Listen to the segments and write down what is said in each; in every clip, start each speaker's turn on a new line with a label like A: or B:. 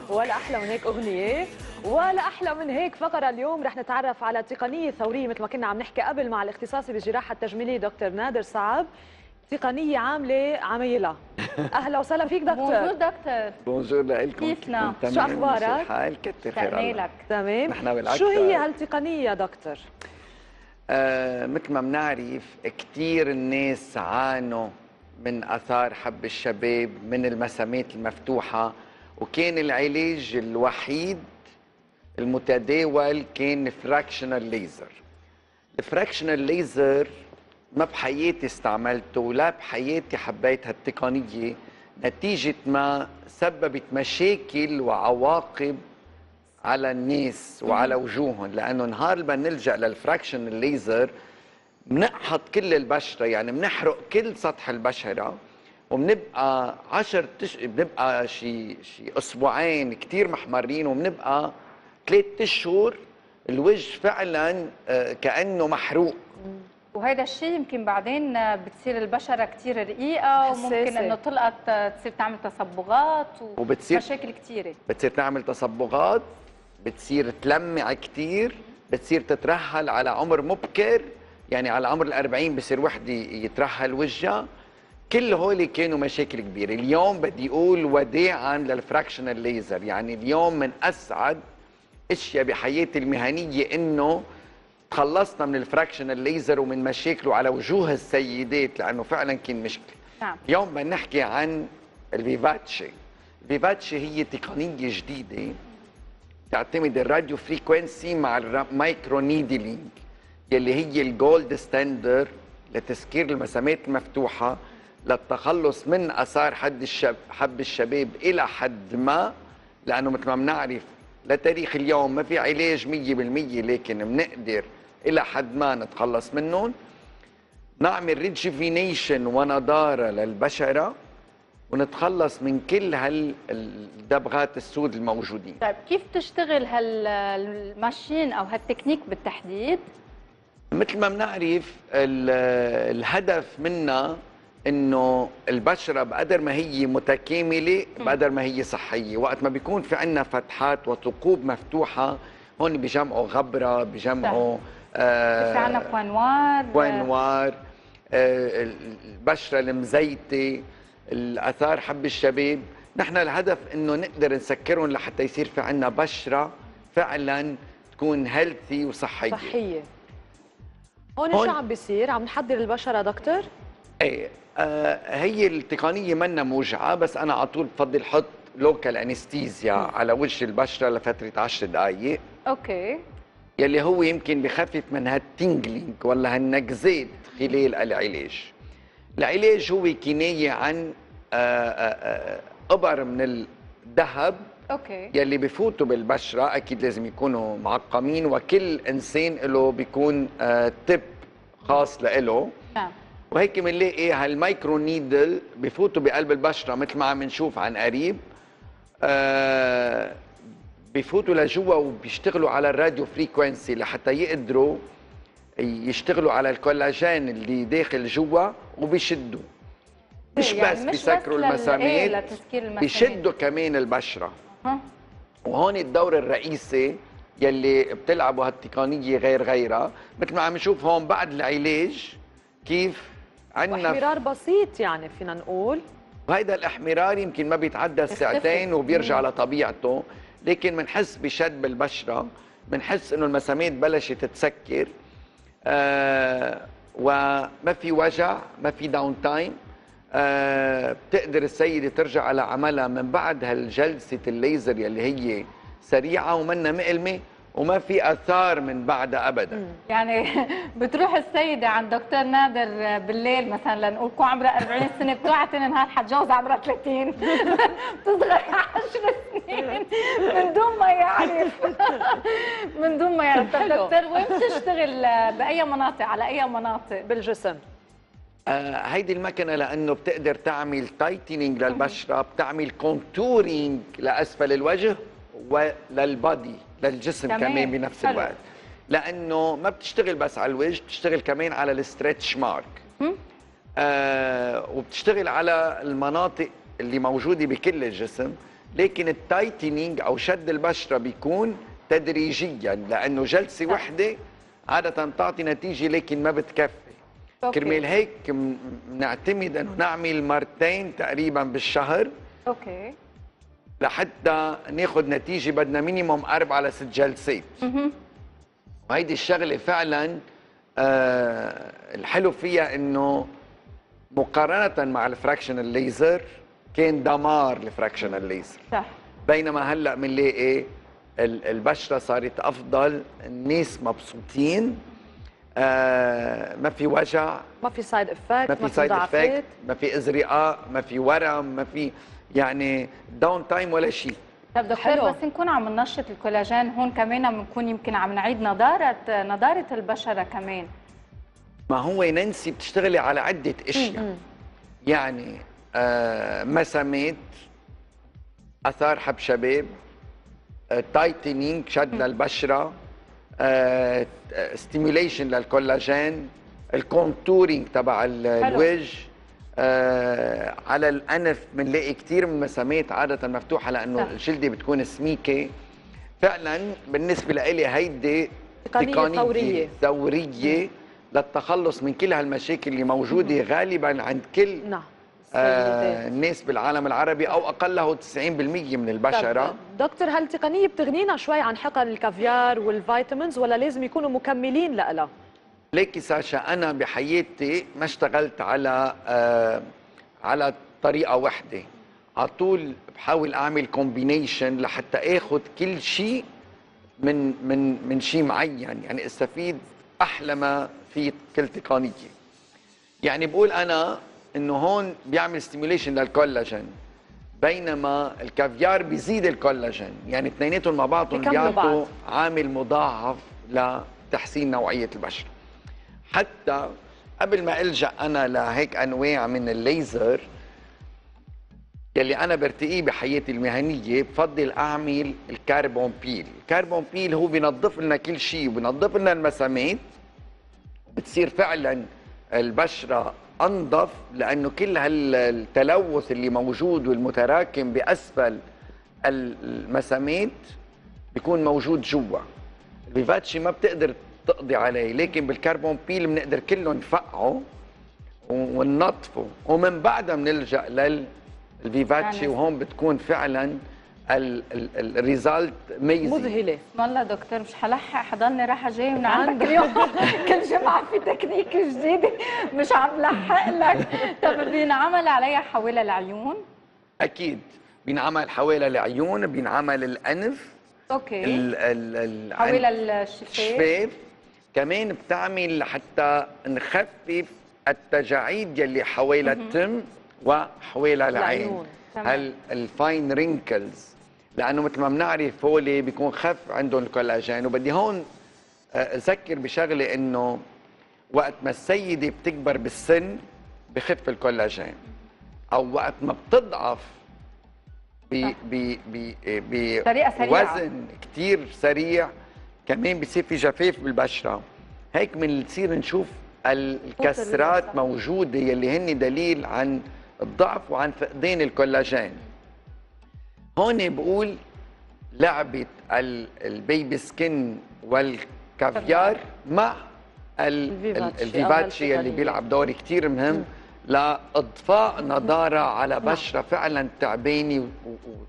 A: ولا احلى من هيك اغنيه، ولا احلى من هيك فقره. اليوم رح نتعرف على تقنيه ثوريه مثل ما كنا عم نحكي قبل مع الاختصاصي بالجراحه التجميليه دكتور نادر صعب. تقنيه عامله عمايلها. اهلا وسهلا فيك دكتور.
B: بونجور دكتور.
C: بونجور لكم.
B: كيفنا؟
A: شو اخبارك؟
C: الحال كتر خير الله.
A: تمام.
C: نحن بالعكس.
A: شو هي هالتقنيه يا دكتور؟
C: مثل ما بنعرف كثير الناس عانوا من اثار حب الشباب من المسامات المفتوحه، وكان العلاج الوحيد المتداول كان فراكشنال ليزر. الفراكشنال ليزر ما بحياتي استعملته ولا بحياتي حبيت هالتقنيه، نتيجه ما سببت مشاكل وعواقب على الناس وعلى وجوههم، لانه نهار ما نلجا للفراكشن الليزر بنقحط كل البشره، يعني بنحرق كل سطح البشره وبنبقى بنبقى شي اسبوعين كثير محمرين، وبنبقى 3 اشهر الوجه فعلا كانه محروق.
B: وهذا الشيء يمكن بعدين بتصير البشره كثير رقيقه وممكن انه تلقط تصير تعمل تصبغات
C: وبتصير
B: مشاكل كثيره،
C: بتصير تعمل تصبغات، بتصير تلمع كثير، بتصير تترهل على عمر مبكر، يعني على عمر ال40 بصير وحده يترهل وجهها. كل هول كانوا مشاكل كبيره. اليوم بدي اقول وداعا للفراكشنال ليزر، يعني اليوم من اسعد اشياء بحياتي المهنيه انه تخلصنا من الفراكشنال ليزر ومن مشاكله على وجوه السيدات، لانه فعلا كان مشكله.
B: نعم.
C: اليوم بدنا نحكي عن الفيفاتشي. الفيفاتشي هي تقنيه جديده تعتمد الراديو فريكونسي مع المايكرو نيدلينج، يلي هي الجولد ستاندر لتسكير المسامات المفتوحه للتخلص من اثار حب الشباب الى حد ما، لانه مثل ما بنعرف لتاريخ اليوم ما في علاج 100%، لكن بنقدر الى حد ما نتخلص منهم. نعمل ريجيفينيشن ونضاره للبشره ونتخلص من كل هالدبغات السود الموجودين.
B: طيب كيف تشتغل هالماشين او هالتكنيك بالتحديد؟
C: مثل ما بنعرف الهدف منها انه البشره بقدر ما هي متكامله بقدر ما هي صحيه. وقت ما بيكون في عندنا فتحات وثقوب مفتوحه، هون بيجمعوا غبره، بيجمعوا
B: في عندنا
C: بوينوار، البشره المزيته، الاثار حب الشباب. نحن الهدف انه نقدر نسكرهم لحتى يصير في عندنا بشره فعلا تكون هيلثي وصحيه.
A: هون شو عم بيصير؟ عم نحضر البشره دكتور؟
C: ايه هي التقنيه منا موجعه، بس انا على طول بفضل حط لوكال انستيزيا على وجه البشره لفتره 10 دقائق.
B: اوكي.
C: يلي هو يمكن بخفف من هالتينجلينج ولا هالنكزات خلال العلاج. العلاج هو كنايه عن ابر من الذهب
B: اوكي
C: يلي بفوتوا بالبشره، اكيد لازم يكونوا معقمين، وكل انسان له بيكون تب خاص له.
B: نعم.
C: وهيك بنلاقي هالمايكرو نيدل بفوتوا بقلب البشره مثل ما عم نشوف عن قريب، بفوتوا لجوا وبيشتغلوا على الراديو فريكونسي لحتى يقدروا يشتغلوا على الكولاجين اللي داخل جوا وبيشدوا. مش يعني بس بيسكروا المسامات، بيشدوا كمان البشره. وهون الدور الرئيسي يلي بتلعبوا هالتقنيه غير غيرها، مثل ما عم نشوف هون بعد العلاج كيف عندنا
A: احمرار بسيط، يعني فينا نقول.
C: وهيدا الاحمرار يمكن ما بيتعدى ساعتين وبيرجع لطبيعته، لكن بنحس بشد بالبشره، بنحس انه المسامات بلشت تتسكر، وما في وجع، ما في داون تايم. بتقدر السيده ترجع على عملها من بعد هالجلسه الليزر يلي هي سريعه ومنا مؤلمه وما في اثار من بعدها ابدا.
B: يعني بتروح السيده عند دكتور نادر بالليل مثلا، لنقول كون عمرها 40 سنه، بتوعى ثاني نهار حتجوز عمرها 30 بتصغر 10 سنين من دون ما يعرف من دون ما يعرف. طب دكتور وين بتشتغل؟ باي مناطق؟ على اي مناطق بالجسم؟
C: هيدي المكنه لانه بتقدر تعمل تايتنينج للبشره، بتعمل كونتورينج لاسفل الوجه وللبادي للجسم كمان بنفس الوقت، لانه ما بتشتغل بس على الوجه، بتشتغل كمان على الستريتش مارك، وبتشتغل على المناطق اللي موجوده بكل الجسم. لكن التايتنينج او شد البشره بيكون تدريجيا، لانه جلسه وحده عاده بتعطي نتيجه لكن ما بتكفي.
B: أوكي.
C: كرمال هيك بنعتمد انه نعمل مرتين تقريبا بالشهر
B: اوكي.
C: لحتى ناخذ نتيجه. بدنا مينيموم 4 ل 6 جلسات. وهيدي الشغله فعلا الحلو فيها انه مقارنه مع الفراكشنال ليزر كان دمار الفراكشنال ليزر،
B: صح.
C: بينما هلا بنلاقي البشره صارت افضل، الناس مبسوطين، ما في وجع،
A: ما في سايد افكت،
C: ما في سايد افكت، ما في ازرقاء، ما في ورم، ما في يعني داون تايم ولا شيء.
B: طب دكتور
A: حلو.
B: بس نكون عم ننشط الكولاجين هون كمان بنكون يمكن عم نعيد نضاره البشره كمان.
C: ما هو نانسي بتشتغلي على عده اشياء، يعني مسامات، اثار حب شباب، تايتنينج شد للبشره، ستيميوليشن للكولاجين، الكونتورينج تبع الوجه، على الانف بنلاقي كثير من المسامات عاده مفتوحه لانه الجلده بتكون سميكه. فعلا بالنسبه لإلي هيدي
A: تقنيه
C: ثوريه للتخلص من كل هالمشاكل اللي موجوده غالبا عند كل الناس بالعالم العربي او اقله 90% من البشره.
A: دكتور هالتقنيه بتغنينا شوي عن حقن الكافيار والفيتامينز ولا لازم يكونوا مكملين لها؟
C: ليكي ساشا، انا بحياتي ما اشتغلت على طريقه واحده، على طول بحاول اعمل كومبينيشن لحتى اخذ كل شيء من شيء معين، يعني استفيد احلى ما في كل تقنيه. يعني بقول انا انه هون بيعمل ستيميوليشن للكولاجين بينما الكافيار بيزيد الكولاجين، يعني اثنيناتهم مع بعضهم بيعطوا عامل مضاعف لتحسين نوعيه البشره. حتى قبل ما الجا انا لهيك انواع من الليزر يلي انا برتقيه بحياتي المهنيه، بفضل اعمل الكربون بيل. الكربون بيل هو بينظف لنا كل شيء وبينظف لنا المسامات، بتصير فعلا البشره انظف لانه كل هالتلوث اللي موجود والمتراكم باسفل المسامات بيكون موجود جوا. الفيفاتشي ما بتقدر تقضي عليه، لكن بالكربون بيل بنقدر كله نفقعه وننظفه ومن بعدها بنلجا للفيفاتشي، وهون بتكون فعلا الريزالت ميزه
A: مذهله.
B: والله دكتور مش حلحق حضلني رايحه جاي من عندك اليوم كل جمعه في تكنيك جديده مش عم لحق لك. طب بينعمل عليها حوالي العيون؟
C: اكيد بينعمل حوالي العيون، بينعمل الانف،
B: اوكي،
C: حوالي
B: الشفايف
C: كمان بتعمل لحتى نخفف التجاعيد يلي حوالي التم وحوالي العين، الفاين رينكلز، لانه مثل ما بنعرف هول بيكون خف عندهم الكولاجين. وبدي هون اذكر بشغله انه وقت ما السيده بتكبر بالسن بخف الكولاجين، او وقت ما بتضعف بوزن كثير سريع كمان بصير في جفاف بالبشره. هيك بنصير نشوف الكسرات موجوده يلي هن دليل عن الضعف وعن فقدان الكولاجين. هون بقول لعبه البيبي سكين والكافيار مع الفيفاتشي اللي بيلعب دور كثير مهم لاضفاء نضاره على بشره فعلا تعبانه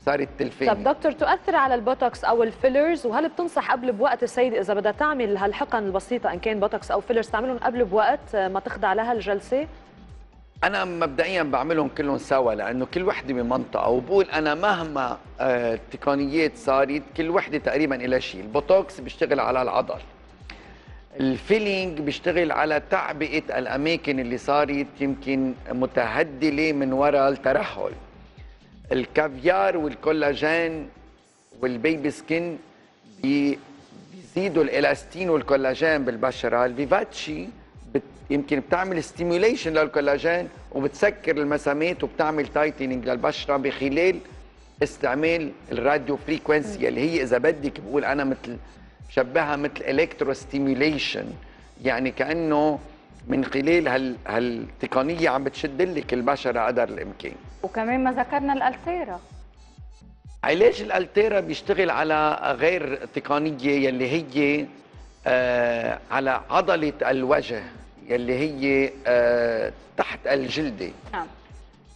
C: وصارت تلفانه.
A: طب دكتور، تؤثر على البوتوكس او الفيلرز؟ وهل بتنصح قبل بوقت السيده اذا بدها تعمل هالحقن البسيطه ان كان بوتوكس او فيلرز تعملهم قبل بوقت ما تخضع لها الجلسه؟
C: انا مبدئيا بعملهم كلهم سوا لانه كل وحده بمنطقه، وبقول انا مهما التقنيات صارت كل وحده تقريبا لها شيء. البوتوكس بيشتغل على العضل، الفيلينج بيشتغل على تعبئه الاماكن اللي صارت يمكن متهدله من وراء الترهل. الكافيار والكولاجين والبيبي سكين بيزيدوا الالاستين والكولاجين بالبشره. الفيفاتشي يمكن بتعمل ستيميوليشن للكولاجين وبتسكر المسامات وبتعمل تايتنينج للبشره بخلال استعمال الراديو فريكونسي اللي هي اذا بدك بقول انا مثل بشبهها مثل الكترو ستيميوليشن، يعني كانه من خلال هالتقنيه عم بتشد لك البشره قدر الامكان.
B: وكمان ما ذكرنا الالسيرا.
C: علاج الالتيرا بيشتغل على غير تقنيه يلي هي على عضله الوجه يلي هي تحت الجلده.
B: نعم.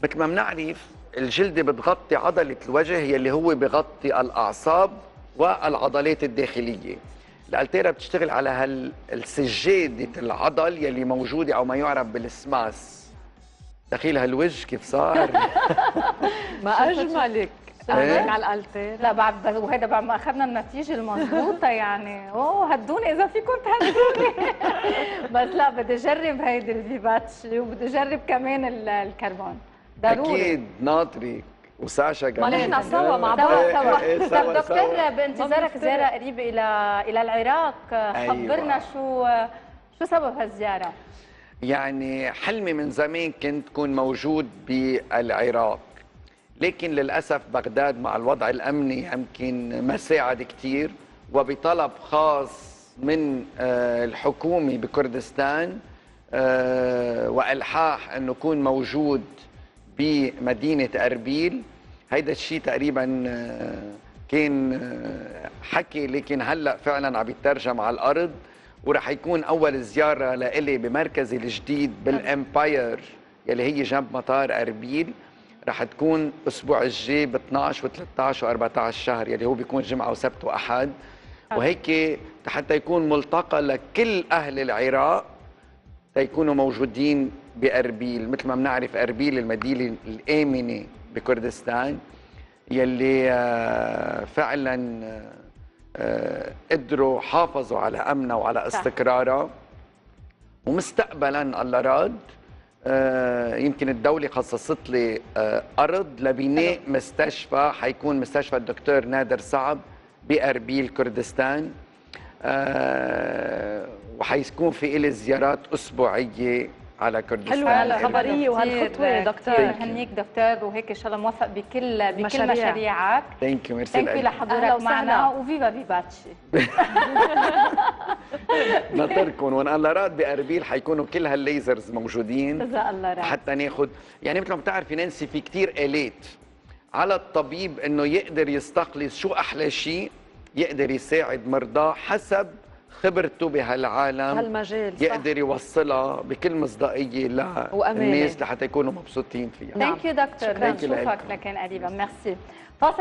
C: مثل ما بنعرف الجلده بتغطي عضله الوجه يلي هو بغطي الاعصاب والعضلات الداخليه. الالتيرا بتشتغل على هالسجاده العضل يلي موجوده او ما يعرف بالسماس. دخيل هالوجه كيف صار؟
A: ما اجملك
C: إيه؟
A: على الالتير.
B: لا بعد وهذا بعد ما اخذنا النتيجه المضبوطه يعني هدوني اذا فيكم تهدوني. بس لا بدي اجرب هيدي الفيفاتشي وبدي اجرب كمان الكربون ضروري.
C: اكيد ناطرك وساشا
A: ما
C: كمان.
A: نحن سوا مع بعض.
B: طب دكتور بانتظارك زياره قريبه الى العراق، خبرنا شو سبب هالزياره؟
C: يعني حلمي من زمان كنت كون موجود بالعراق، لكن للأسف بغداد مع الوضع الأمني يمكن ما ساعد كتير، وبطلب خاص من الحكومة بكردستان وإلحاح أنه يكون موجود بمدينة أربيل. هيدا الشيء تقريبا كان حكي، لكن هلأ فعلا عم يترجم على الأرض، ورح يكون أول زيارة لإلي بمركزي الجديد بالإمباير يلي هي جنب مطار أربيل. رح تكون الأسبوع الجاي ب 12 و13 و14 شهر يلي هو بيكون جمعة وسبت وأحد، وهيك حتى يكون ملتقى لكل أهل العراق تيكونوا موجودين بأربيل. مثل ما بنعرف أربيل المدينة الآمنة بكردستان يلي فعلا قدروا حافظوا على أمنها وعلى استقرارها. ومستقبلا الله راد يمكن الدولة خصصت لي أرض لبناء مستشفى، حيكون مستشفى الدكتور نادر صعب بأربيل كردستان، وحيكون في إلي زيارات أسبوعية على كردستان.
A: حلوة هالخبرية وهالخطوة دكتور.
B: هنيك دكتور، وهيك ان شاء الله موفق بكل مشاريعك.
C: ثانك يو، ميرسي.
B: ثانك يو لحضورك معنا، وفيفا فيفاتشي.
C: نطركم وان الله راد بأربيل حيكونوا كل هالليزرز موجودين.
B: جزاء الله راد.
C: حتى ناخذ يعني مثل ما بتعرفي نانسي في كثير آلات على الطبيب انه يقدر يستخلص شو احلى شيء يقدر يساعد مرضاه حسب خبرته بهالعالم،
A: هالمجال
C: يقدر يوصلها بكل مصداقيه للناس لحتى يكونوا مبسوطين فيها.
B: ثانك يو دكتور، نشوفك لكن قريبا. ميرسي. فاصل.